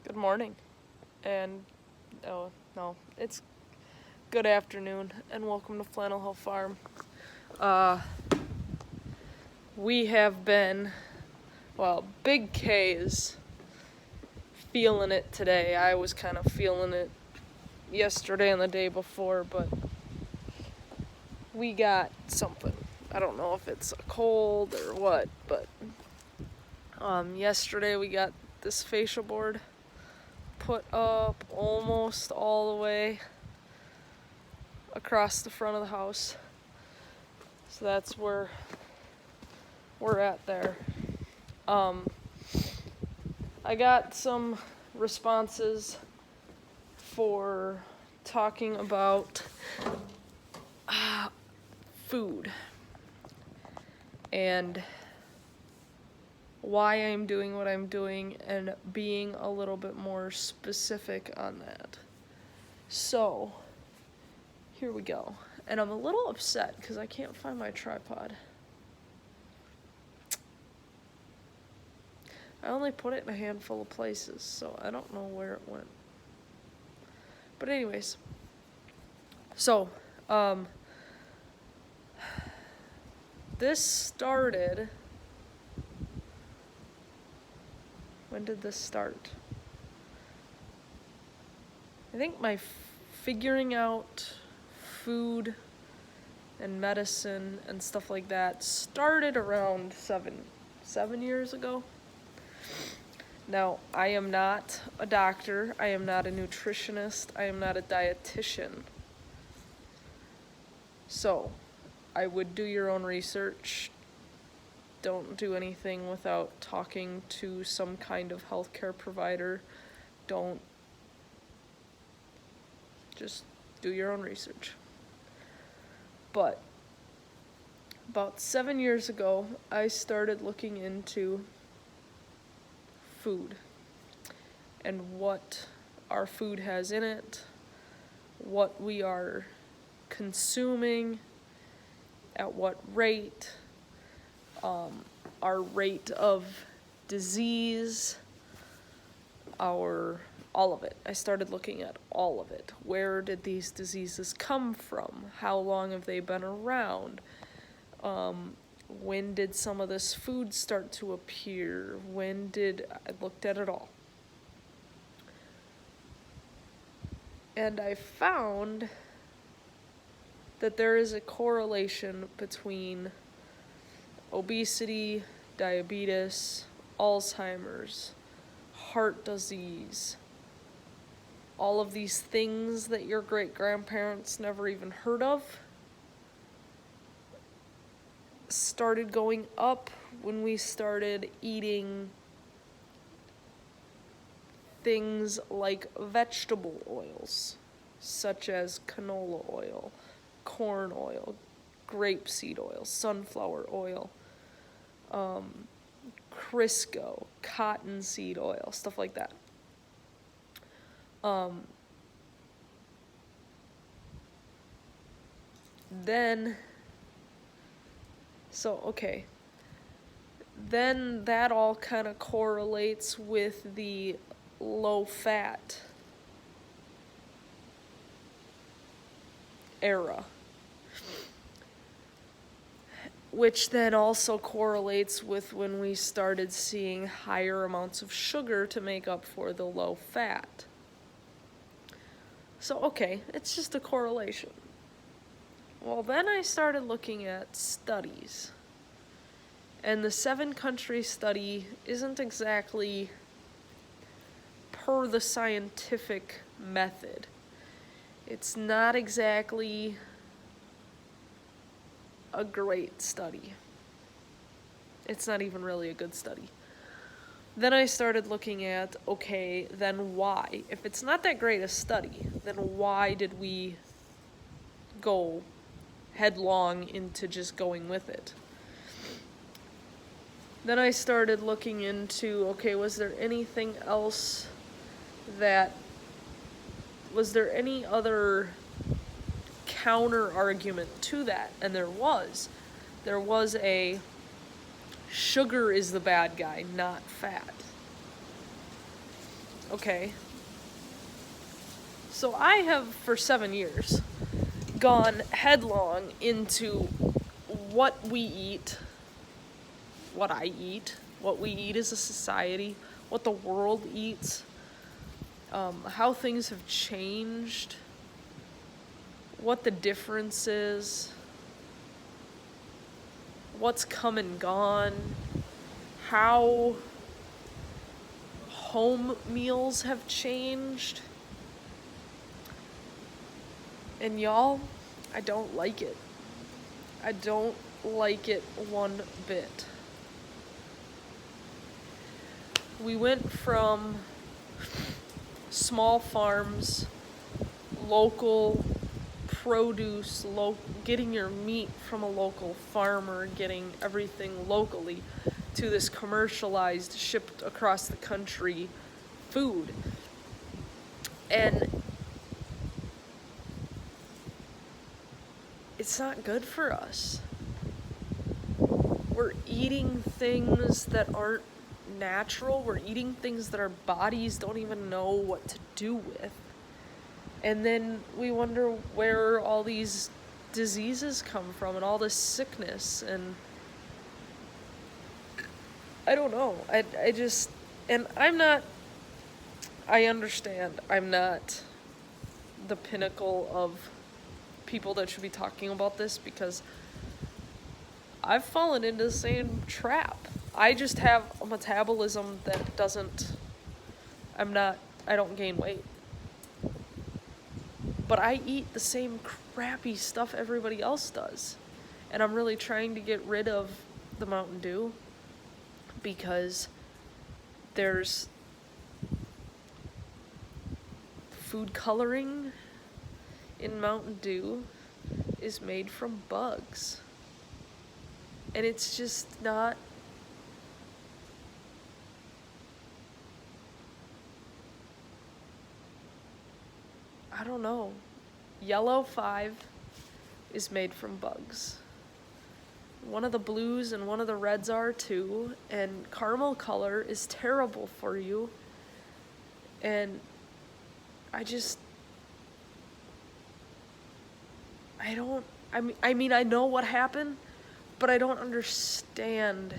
Good morning. And, oh, no, it's good afternoon, and welcome to Flannel Hill Farm. We have been, Big K is feeling it today. I was kind of feeling it yesterday and the day before, but we got something. I don't know if it's a cold or what, but yesterday we got this fascia board put up almost all the way across the front of the house. So that's where we're at there. I got some responses for talking about food and why I'm doing what I'm doing and being a little bit more specific on that. So, here we go. And I'm a little upset because I can't find my tripod. I only put it in a handful of places, so I don't know where it went. But anyways, so, this started... When did this start? I think my figuring out food and medicine and stuff like that started around seven years ago. Now, I am not a doctor, I am not a nutritionist, I am not a dietitian. So, I would do your own research. Don't do anything without talking to some kind of healthcare provider. Just do your own research. But about 7 years ago, I started looking into food and what our food has in it, what we are consuming, at what rate, our rate of disease, all of it. I started looking at all of it. Where did these diseases come from? How long have they been around? When did some of this food start to appear? I looked at it all. And I found that there is a correlation between obesity, diabetes, Alzheimer's, heart disease, all of these things that your great-grandparents never even heard of started going up when we started eating things like vegetable oils, such as canola oil, corn oil, grapeseed oil, sunflower oil, Crisco, cottonseed oil, stuff like that. Then that all kind of correlates with the low fat era, which then also correlates with when we started seeing higher amounts of sugar to make up for the low fat. So, it's just a correlation. Well, then I started looking at studies. And the 7-country study isn't exactly per the scientific method. It's not exactly a great study. It's not even really a good study. Then I started looking at, then why? If it's not that great a study, then why did we go headlong into just going with it? Then I started looking into, was there anything else was there any other counter argument to that? And there was a sugar is the bad guy, not fat. okay? So I have, for 7 years, gone headlong into what we eat, what I eat, what we eat as a society, what the world eats, how things have changed, what the difference is, what's come and gone, how home meals have changed. And y'all, I don't like it. I don't like it one bit. We went from small farms, local produce, getting your meat from a local farmer, getting everything locally, to this commercialized, shipped across the country food. And it's not good for us. We're eating things that aren't natural. We're eating things that our bodies don't even know what to do with. And then we wonder where all these diseases come from and all this sickness. And I don't know. I just, and I understand I'm not the pinnacle of people that should be talking about this, because I've fallen into the same trap. I just have a metabolism that I don't gain weight. But I eat the same crappy stuff everybody else does. And I'm really trying to get rid of the Mountain Dew, because there's food coloring in Mountain Dew is made from bugs. And it's just not... I don't know. Yellow 5 is made from bugs. One of the blues and one of the reds are too. And caramel color is terrible for you. And I know what happened, but I don't understand.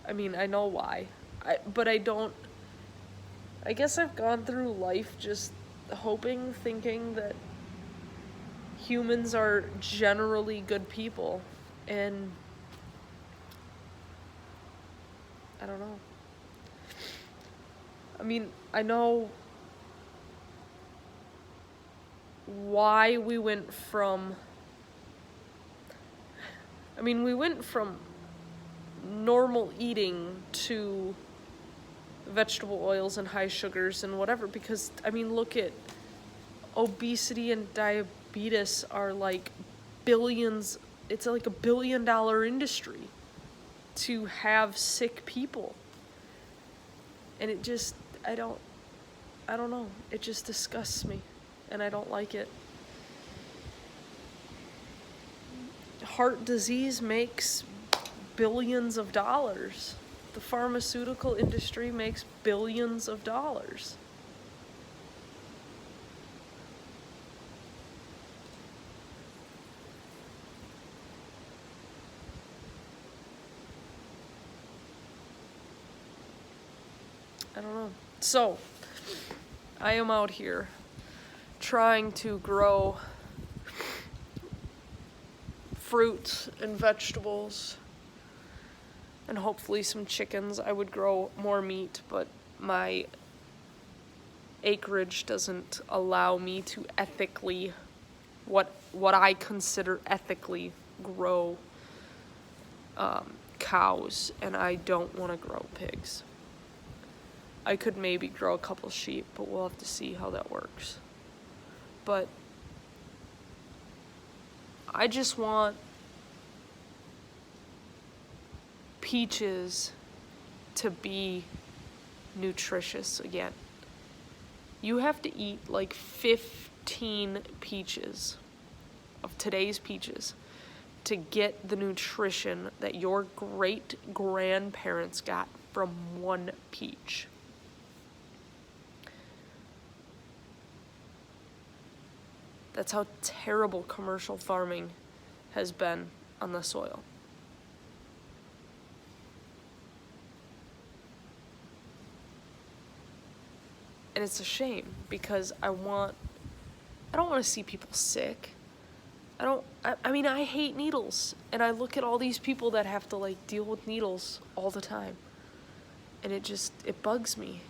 I mean, I know why. But I don't... I guess I've gone through life just thinking that humans are generally good people. And I don't know. I mean, I know why we went from normal eating to vegetable oils and high sugars and whatever, because, I mean, look at obesity and diabetes are like billions, it's like $1 billion industry to have sick people. And it just, I don't know, it just disgusts me, and I don't like it. Heart disease makes billions of dollars. The pharmaceutical industry makes billions of dollars. I don't know. So, I am out here trying to grow fruits and vegetables and hopefully some chickens. I would grow more meat, but my acreage doesn't allow me to ethically, what I consider ethically, grow cows, and I don't want to grow pigs. I could maybe grow a couple sheep, but we'll have to see how that works. But I just want peaches to be nutritious again. You have to eat like 15 peaches of today's peaches to get the nutrition that your great grandparents got from one peach. That's how terrible commercial farming has been on the soil. And it's a shame because I don't want to see people sick. I mean, I hate needles, and I look at all these people that have to like deal with needles all the time, and it bugs me.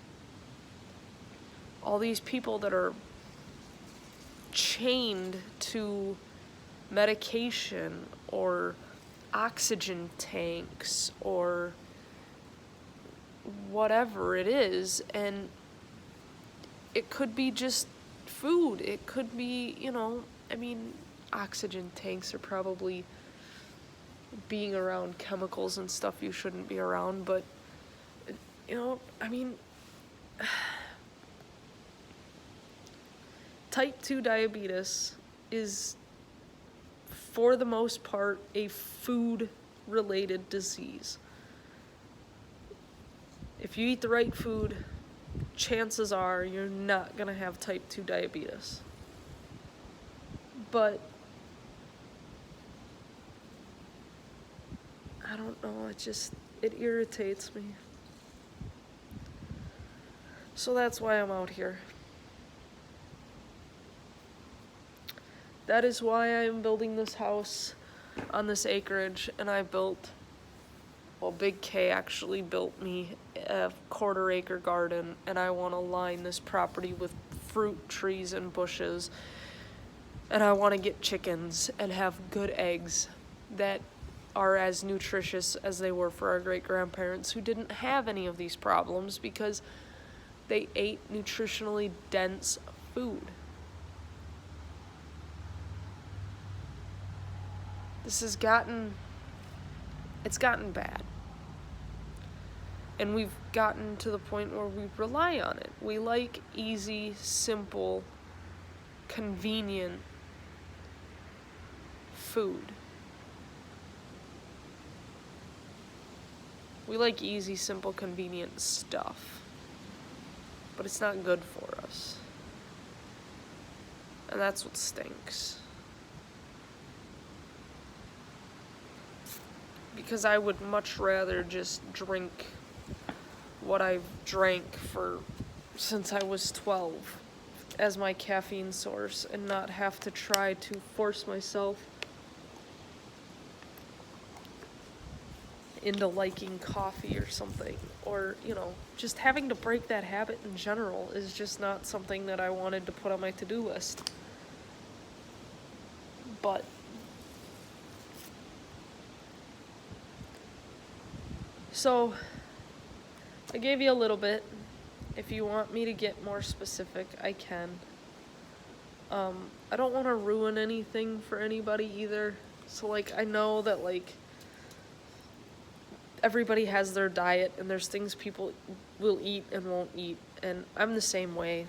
All these people that are chained to medication or oxygen tanks or whatever it is, and it could be just food. It could be, I mean, oxygen tanks are probably being around chemicals and stuff you shouldn't be around, but, I mean, type 2 diabetes is, for the most part, a food-related disease. If you eat the right food, chances are you're not gonna have type 2 diabetes. But I don't know, it irritates me. So that's why I'm out here. That is why I'm building this house on this acreage, and Big K actually built me a 1/4 acre garden, and I want to line this property with fruit trees and bushes, and I want to get chickens and have good eggs that are as nutritious as they were for our great-grandparents who didn't have any of these problems because they ate nutritionally dense food. It's gotten bad. And we've gotten to the point where we rely on it. We like easy, simple, convenient food. We like easy, simple, convenient stuff. But it's not good for us. And that's what stinks. Because I would much rather just drink what I've drank since I was 12 as my caffeine source and not have to try to force myself into liking coffee or something. Or, just having to break that habit in general is just not something that I wanted to put on my to-do list. But so, I gave you a little bit. If you want me to get more specific, I can. I don't want to ruin anything for anybody either. So, I know that, everybody has their diet, and there's things people will eat and won't eat. And I'm the same way.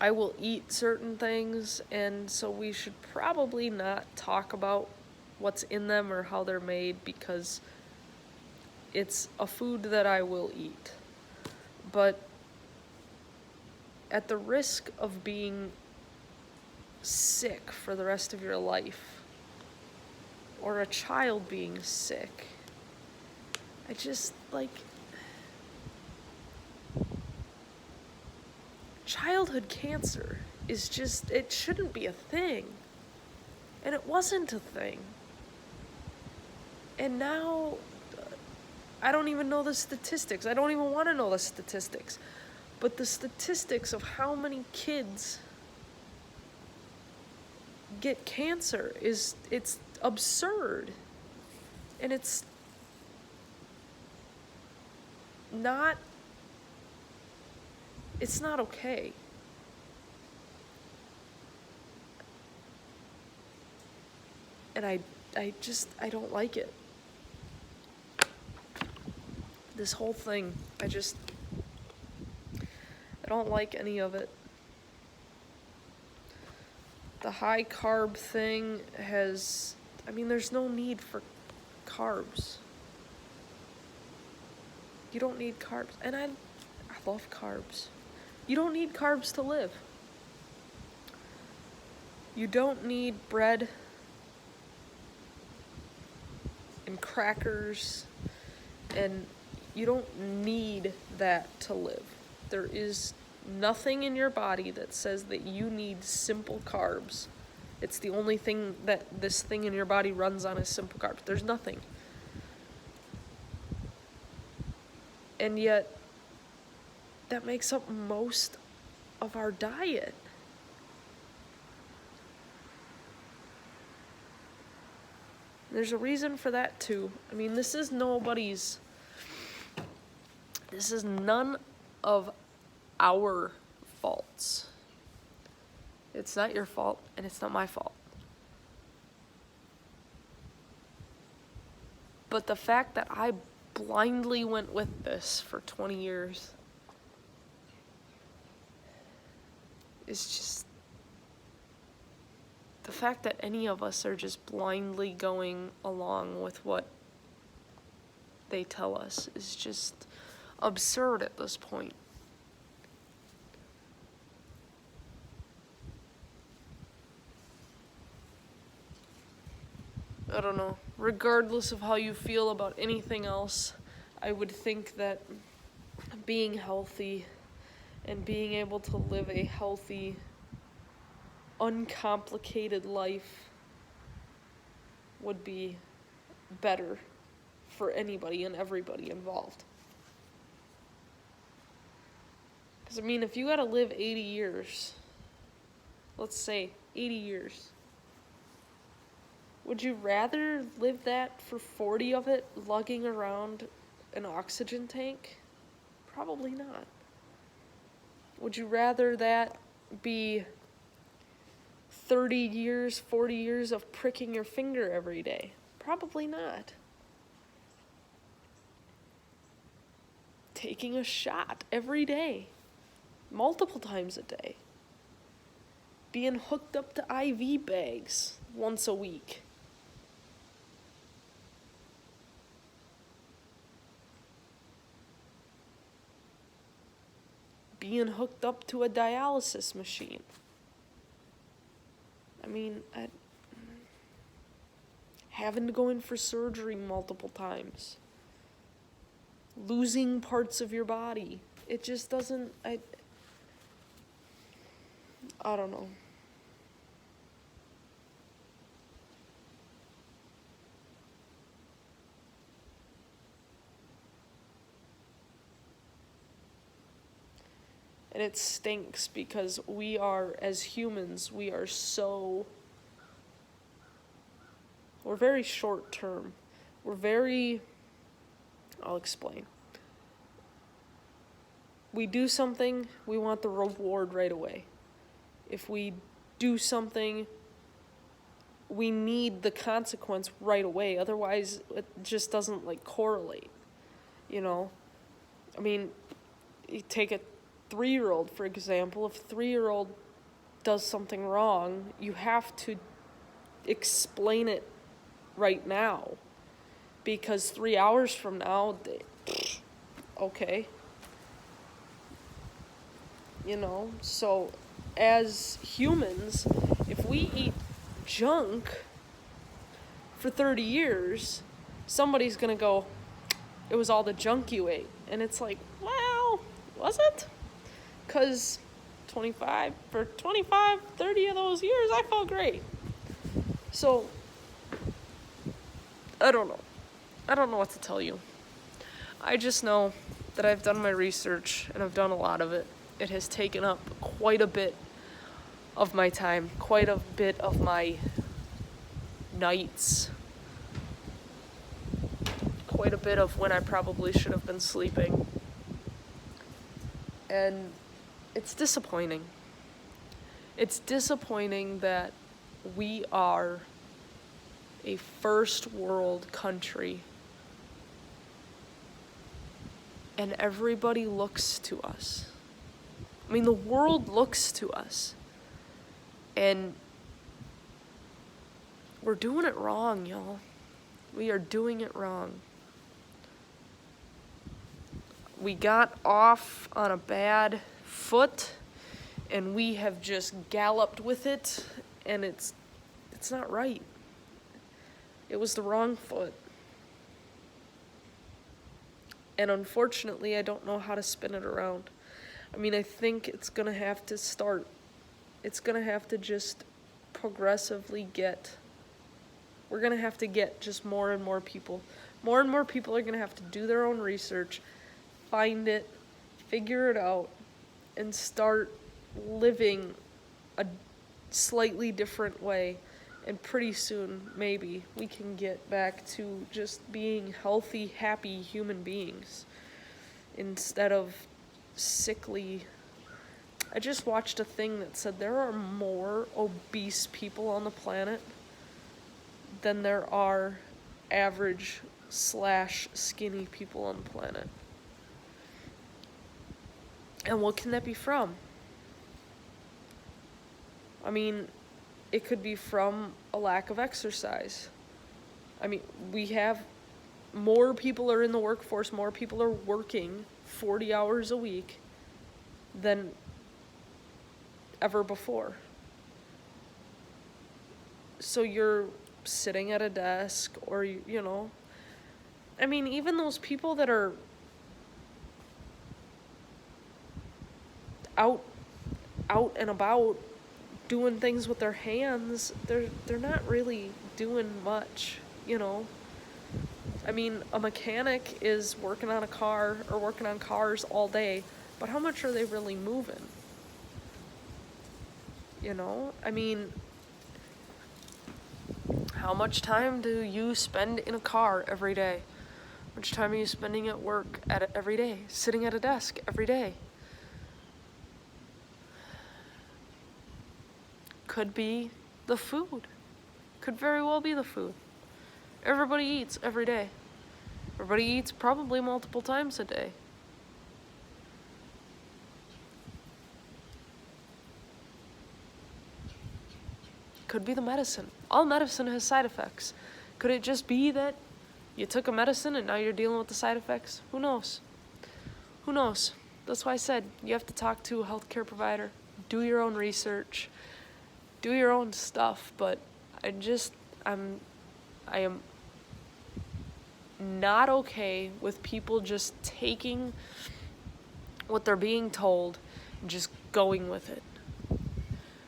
I will eat certain things, and so we should probably not talk about what's in them or how they're made because it's a food that I will eat. But at the risk of being sick for the rest of your life, or a child being sick, I just, childhood cancer is just, it shouldn't be a thing. And it wasn't a thing. And now, I don't even know the statistics. I don't even want to know the statistics. But the statistics of how many kids get cancer it's absurd. And it's not okay. And I don't like it. This whole thing, I don't like any of it. the high carb thing there's no need for carbs. You don't need carbs. And I love carbs. You don't need carbs to live. You don't need bread and crackers, and you don't need that to live. There is nothing in your body that says that you need simple carbs. It's the only thing that this thing in your body runs on is simple carbs. There's nothing. And yet, that makes up most of our diet. There's a reason for that too. I mean, this is none of our faults. It's not your fault, and it's not my fault. But the fact that I blindly went with this for 20 years is just... The fact that any of us are just blindly going along with what they tell us is just absurd at this point. I don't know. Regardless of how you feel about anything else, I would think that being healthy and being able to live a healthy, uncomplicated life would be better for anybody and everybody involved. Because, if you gotta live 80 years, let's say 80 years, would you rather live that for 40 of it lugging around an oxygen tank? Probably not. Would you rather that be 30 years, 40 years of pricking your finger every day? Probably not. Taking a shot every day, multiple times a day. Being hooked up to IV bags once a week. Being hooked up to a dialysis machine. Having to go in for surgery multiple times. Losing parts of your body. It just doesn't, I don't know. And it stinks because we are, as humans, we're very short term. I'll explain. We do something, we want the reward right away. If we do something, we need the consequence right away. Otherwise, it just doesn't correlate. You take a 3-year-old, for example. If a 3-year-old does something wrong, you have to explain it right now. Because 3 hours from now, okay. So as humans, if we eat junk for 30 years, somebody's gonna go, it was all the junk you ate. And it's like, well, was it? Because 30 of those years, I felt great. So, I don't know. I don't know what to tell you. I just know that I've done my research, and I've done a lot of it. It has taken up quite a bit of my time, quite a bit of my nights, quite a bit of when I probably should have been sleeping. And it's disappointing. It's disappointing that we are a first world country and everybody looks to us. The world looks to us. And We're doing it wrong, y'all. We are doing it wrong. We got off on a bad foot, and we have just galloped with it, and it's not right. It was the wrong foot. And unfortunately, I don't know how to spin it around. I mean, I think it's going to have to start. It's going to have to just progressively we're going to have to get just more and more people. More and more people are going to have to do their own research, find it, figure it out, and start living a slightly different way. And pretty soon, maybe, we can get back to just being healthy, happy human beings instead of sickly. I just watched a thing that said there are more obese people on the planet than there are average / skinny people on the planet. And what can that be from? I mean, it could be from a lack of exercise. I mean, we have more people are in the workforce, more people are working 40 hours a week than ever before. So you're sitting at a desk, or, you know, I mean, even those people that are out and about doing things with their hands, they're not really doing much, you know. I mean, a mechanic is working on a car or working on cars all day, but how much are they really moving? You know, I mean, how much time do you spend in a car every day? How much time are you spending at work every day, sitting at a desk every day? Could be the food. Could very well be the food. Everybody eats every day. Everybody eats probably multiple times a day. Could be the medicine. All medicine has side effects. Could it just be that you took a medicine and now you're dealing with the side effects? Who knows? Who knows? That's why I said you have to talk to a healthcare provider, do your own research, do your own stuff, but I am not okay with people just taking what they're being told and just going with it.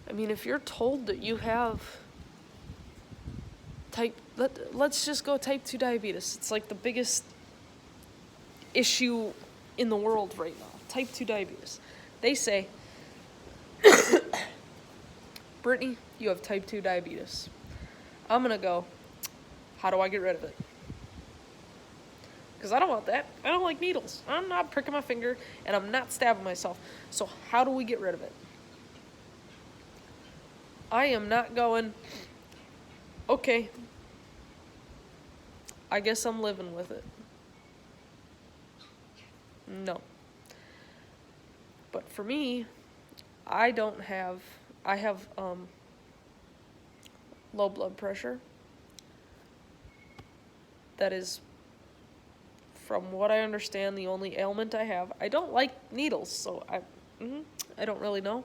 I mean, if you're told that you have let's just go type 2 diabetes. It's like the biggest issue in the world right now. Type 2 diabetes. They say, Brittany, you have type 2 diabetes. I'm gonna go, how do I get rid of it? Because I don't want that. I don't like needles. I'm not pricking my finger, and I'm not stabbing myself. So how do we get rid of it? I am not going, okay, I guess I'm living with it. No. But for me, I have low blood pressure. That is, from what I understand, the only ailment I have. I don't like needles, so I don't really know.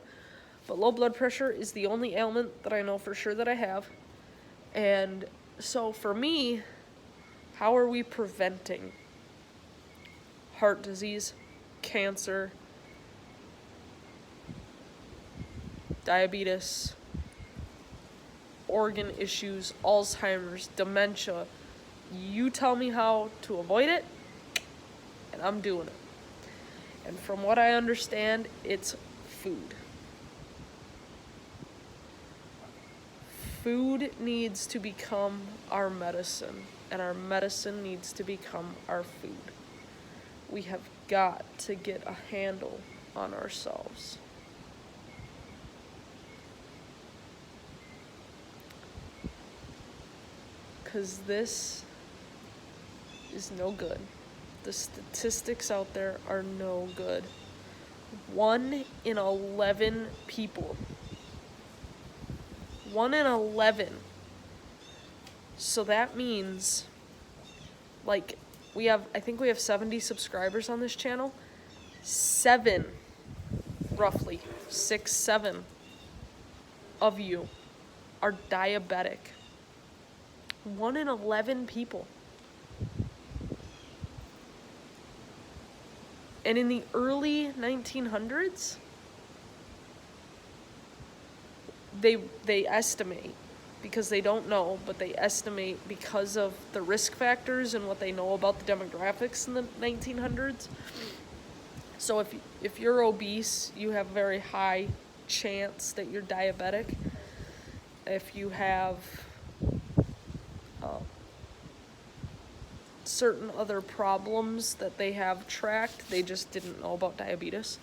But low blood pressure is the only ailment that I know for sure that I have. And so for me, how are we preventing heart disease, cancer, diabetes, organ issues, Alzheimer's, dementia? You tell me how to avoid it, and I'm doing it. And from what I understand, it's food. Food needs to become our medicine, and our medicine needs to become our food. We have got to get a handle on ourselves. Because this is no good. The statistics out there are no good. 1 in 11 people. 1 in 11 So that means, like, I think we have 70 subscribers on this channel. 7, roughly, 6, 7 of you are diabetic. 1 in 11 people. And in the early 1900s, they estimate, because they don't know, but they estimate because of the risk factors and what they know about the demographics in the 1900s. So if you're obese, you have a very high chance that you're diabetic. If you have certain other problems that they have tracked, they just didn't know about diabetes.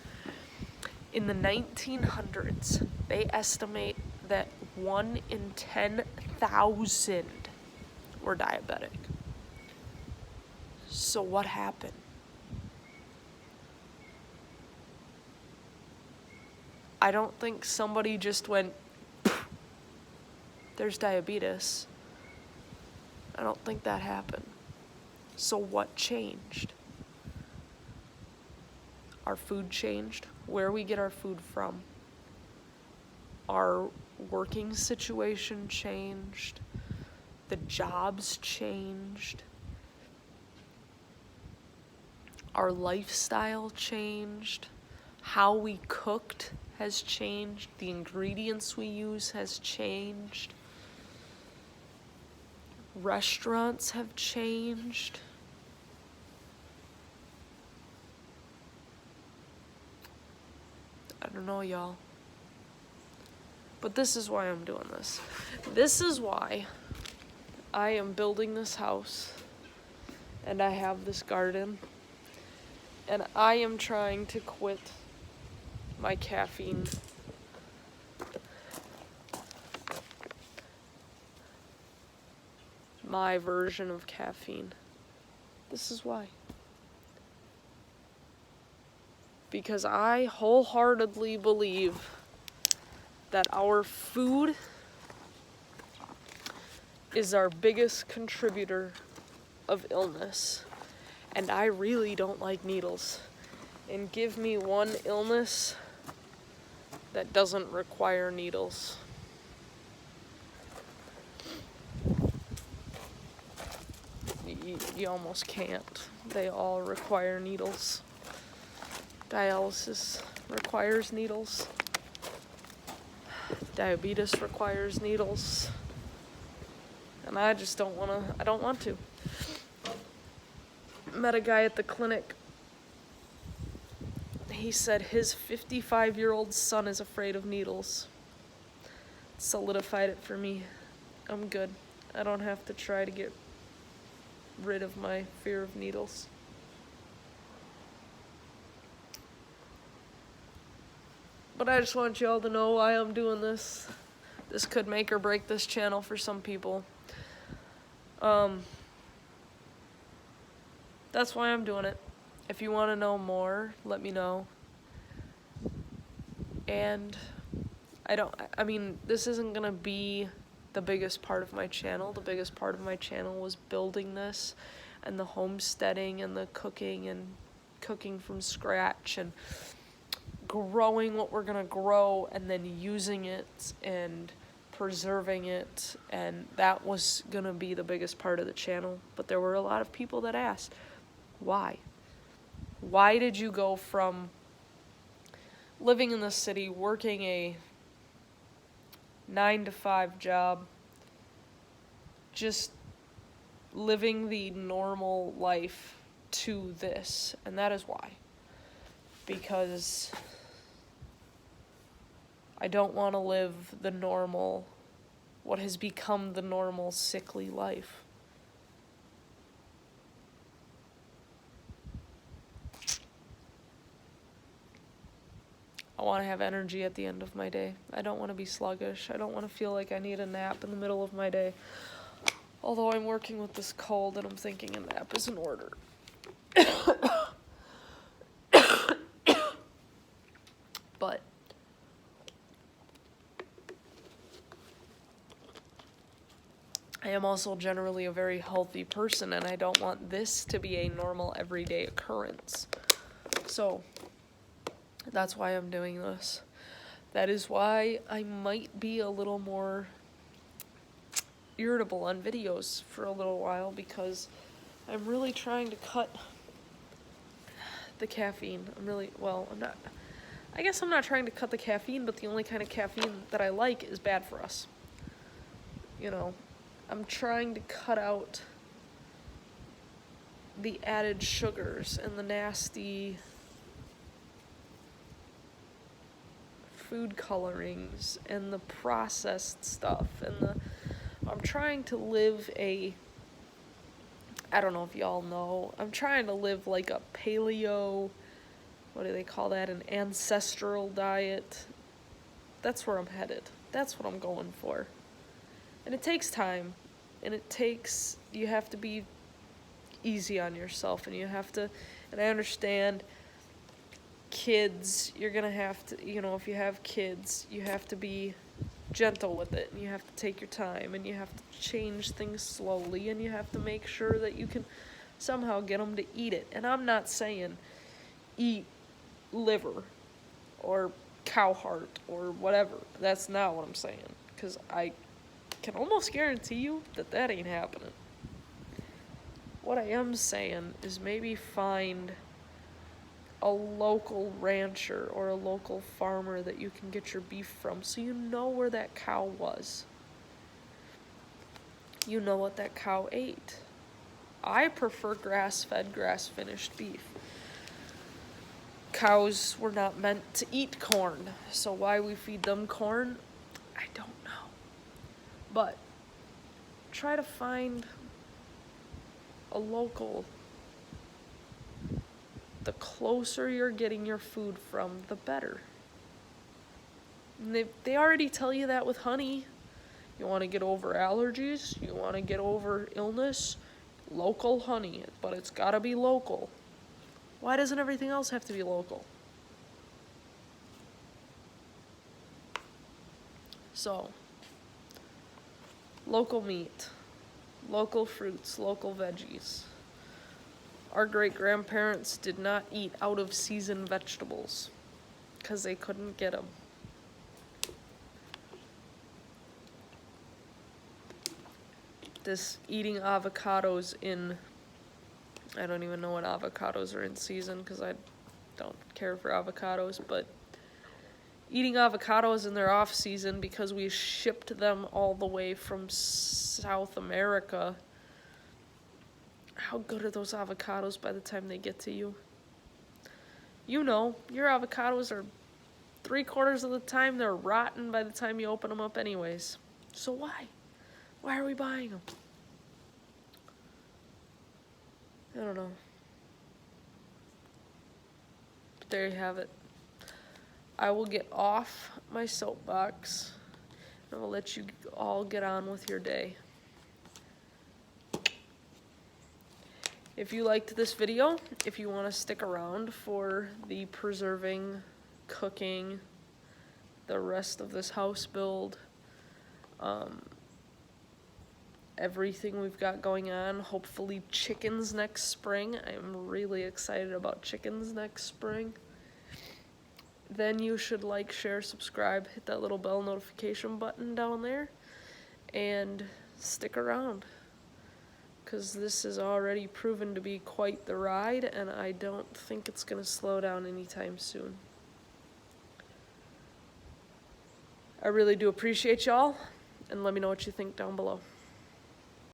In the 1900s, they estimate that 1 in 10,000 were diabetic. So what happened? I don't think somebody just went, there's diabetes. I don't think that happened. So what changed? Our food changed, where we get our food from. Our working situation changed. The jobs changed. Our lifestyle changed. How we cooked has changed. The ingredients we use has changed. Restaurants have changed. I don't know, y'all. But this is why I'm doing this. This is why I am building this house, and I have this garden, and I am trying to quit my caffeine. My version of caffeine. This is why. Because I wholeheartedly believe that our food is our biggest contributor of illness. And I really don't like needles. And give me one illness that doesn't require needles. You almost can't. They all require needles. Dialysis requires needles. Diabetes requires needles. And I just don't want to. Met a guy at the clinic. He said his 55-year-old son is afraid of needles. Solidified it for me. I'm good. I don't have to try to get rid of my fear of needles. But I just want y'all to know why I'm doing this. This could make or break this channel for some people. That's why I'm doing it. If you want to know more, let me know. And this isn't gonna be the biggest part of my channel. The biggest part of my channel was building this, and the homesteading, and the cooking, and cooking from scratch, and growing what we're gonna grow, and then using it and preserving it. And that was gonna be the biggest part of the channel. But there were a lot of people that asked, why? Why did you go from living in the city, working a 9-to-5 job, just living the normal life, to this? And that is why. Because I don't want to live the normal, what has become the normal sickly life. I want to have energy at the end of my day. I don't want to be sluggish. I don't want to feel like I need a nap in the middle of my day. Although I'm working with this cold and I'm thinking a nap is in order. But I am also generally a very healthy person, and I don't want this to be a normal everyday occurrence. So that's why I'm doing this. That is why I might be a little more irritable on videos for a little while, because I'm really trying to cut the caffeine. I guess I'm not trying to cut the caffeine, but the only kind of caffeine that I like is bad for us. You know, I'm trying to cut out the added sugars and the nasty food colorings and the processed stuff and I'm trying to live I don't know if y'all know, I'm trying to live like a paleo, what do they call that, an ancestral diet. That's where I'm headed. That's what I'm going for. And it takes time, and you have to be easy on yourself, and I understand kids, you're gonna have to, if you have kids, you have to be gentle with it, and you have to take your time, and you have to change things slowly, and you have to make sure that you can somehow get them to eat it. And I'm not saying eat liver or cow heart or whatever. That's not what I'm saying, because I can almost guarantee you that ain't happening. What I am saying is maybe find a local rancher or a local farmer that you can get your beef from, so you know where that cow was. You know what that cow ate. I prefer grass-fed, grass-finished beef. Cows were not meant to eat corn, so why we feed them corn, I don't know. But try to find a local. The closer you're getting your food from, the better. And they already tell you that with honey. You want to get over allergies, you want to get over illness, local honey, but it's got to be local. Why doesn't everything else have to be local? So, local meat, local fruits, local veggies. Our great-grandparents did not eat out-of-season vegetables because they couldn't get them. This eating avocados I don't even know when avocados are in season because I don't care for avocados, but eating avocados in their off-season because we shipped them all the way from South America. How good are those avocados by the time they get to you? You know, your avocados are 3/4 of the time they're rotten by the time you open them up anyways. So why? Why are we buying them? I don't know. But there you have it. I will get off my soapbox and I will let you all get on with your day. If you liked this video, if you want to stick around for the preserving, cooking, the rest of this house build, everything we've got going on, hopefully chickens next spring. I'm really excited about chickens next spring. Then you should like, share, subscribe, hit that little bell notification button down there, and stick around. Because this has already proven to be quite the ride, and I don't think it's going to slow down anytime soon. I really do appreciate y'all, and let me know what you think down below.